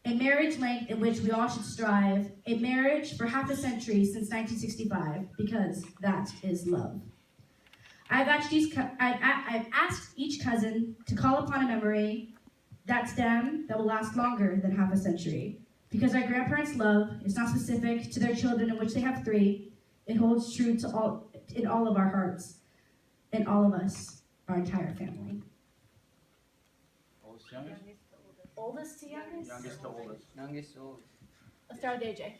a marriage length in which we all should strive, a marriage for half a century since 1965, because that is love. I've asked each cousin to call upon a memory that will last longer than half a century. Because our grandparents' love is not specific to their children, in which they have 3, it holds true in all of our hearts, in all of us, our entire family. Oldest to youngest? Oldest to youngest? Youngest to oldest. Youngest to oldest. Let's start with AJ.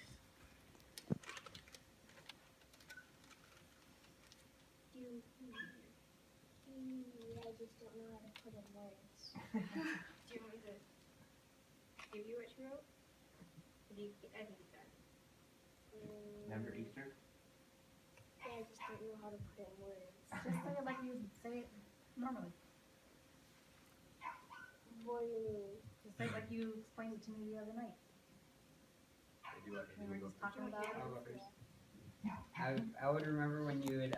I just don't know how to put in words. Do you want me to give you what you wrote? I think you can. Remember Easter? I just don't know how to put it in words. Just say it like you say it normally. What do you mean? Just say it like you explained it to me the other night. We were just talking about it. I would remember when you would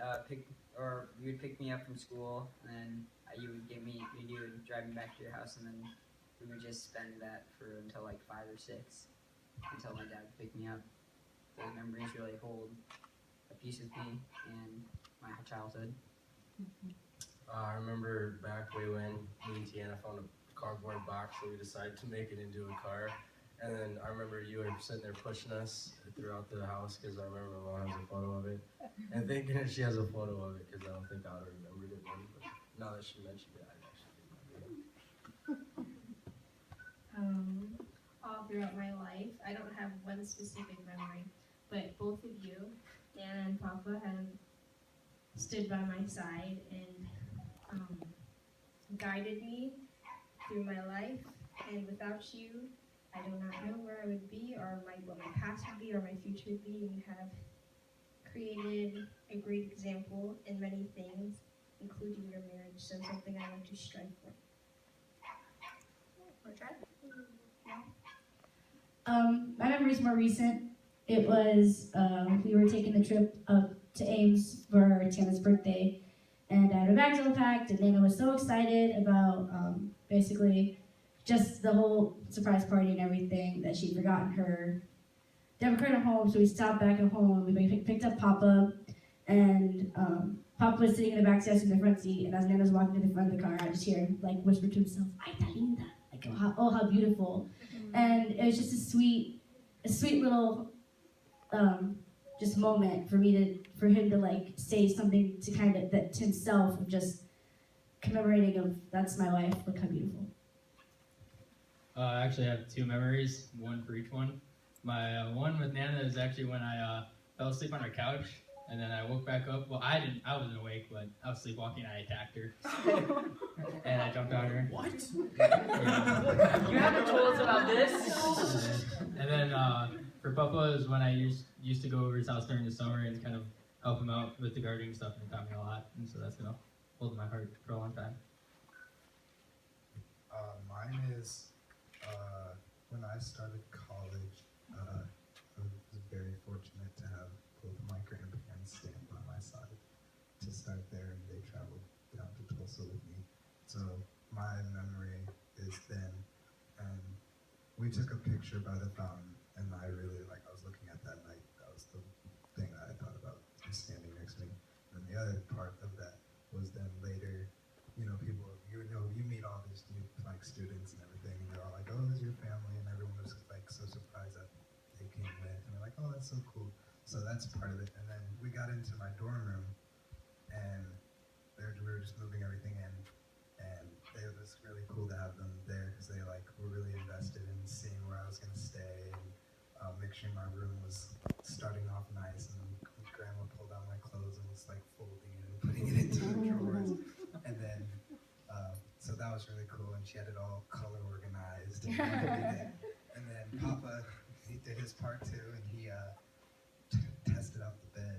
you would pick me up from school, and then you would drive me back to your house, and then we would just spend that for until like 5 or 6, until my dad would pick me up. Those memories really hold a piece of me and my childhood. I remember back way when me and Tiana found a cardboard box that we decided to make it into a car. And then I remember you were sitting there pushing us throughout the house because I remember my mom has a photo of it. And thinking that she has a photo of it because I don't think I would have remembered it then. But now that she mentioned it, I actually remember it. All throughout my life, I don't have one specific memory, but both of you, Nana and Papa, have stood by my side and guided me through my life. And without you, I do not know where I would be, or what my past would be, or my future would be. You have created a great example in many things, including your marriage, so something I want to strive for. My memory is more recent. It was, we were taking the trip up to Ames for Tiana's birthday, and I had my bags all packed, and Nana was so excited about basically just the whole surprise party and everything that she'd forgotten her debit card at home. So we stopped back at home, we picked up Papa, and Papa was sitting in the back seat in the front seat, and as Nana was walking to the front of the car, I just hear him like whisper to himself, "Ay, ta linda," like, oh, how beautiful. And it was just a sweet little just moment for him to like say something to kind of that to himself, of just commemorating of, that's my wife, look how beautiful. I actually have 2 memories, one for each one. My one with Nana is actually when I fell asleep on her couch, and then I woke back up. Well, I wasn't awake, but I was sleepwalking, and I attacked her. And I jumped on her. What? Yeah. You haven't told us about this? And then for Papa is when I used to go over his house during the summer and kind of help him out with the gardening stuff, and it taught me a lot. And so that's going to hold in my heart for a long time. Mine is when I started college, I was very fortunate to have both of my grandparents stand by my side to start there, and they traveled down to Tulsa with me. So my memory is then, and we took a picture by the fountain, and I was looking at that night. That was the thing that I thought about, standing next to me. And the other part of that was then later, people, you meet all these students and everything, and they're all like, "Oh, this is your family," and everyone was like so surprised that they came with, and they're like, "Oh, that's so cool." So that's part of it. And then we got into my dorm room, and we were just moving everything in, and it was really cool to have them there because they were really invested in seeing where I was going to stay, and make sure my room was starting off nice. And Grandma pulled out my clothes and was folding it and putting it into the drawers, and then. So that was really cool, and she had it all color organized and everything. And then Papa, he did his part too, and he tested out the bed.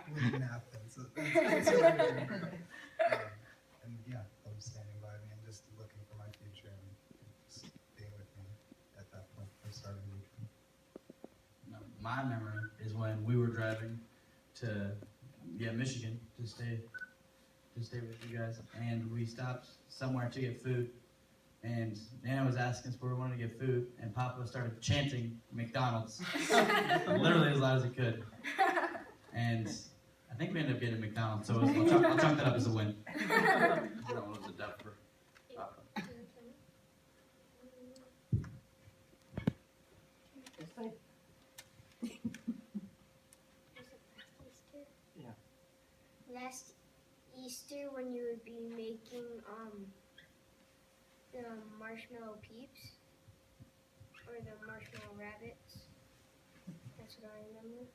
With a napkin. So that's what I remember. And yeah, them standing by me and just looking for my future and just being with me at that point for starting the weekend. My memory is when we were driving to Michigan to stay with you guys, and we stopped somewhere to get food, and Nana was asking us where we wanted to get food, and Papa started chanting McDonald's, literally as loud as he could. And I think we ended up getting McDonald's, so I'll chalk that up as a win. That one was a dub for Papa. Last Easter when you would be making the marshmallow peeps or the marshmallow rabbits. That's what I remember.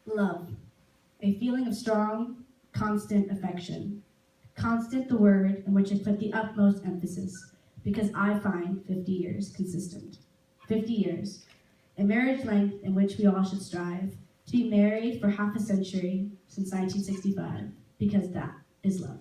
Love, a feeling of strong, constant affection. Constant the word in which I put the utmost emphasis, because I find 50 years consistent. 50 years, a marriage length in which we all should strive to be married for half a century since 1965, because that is love.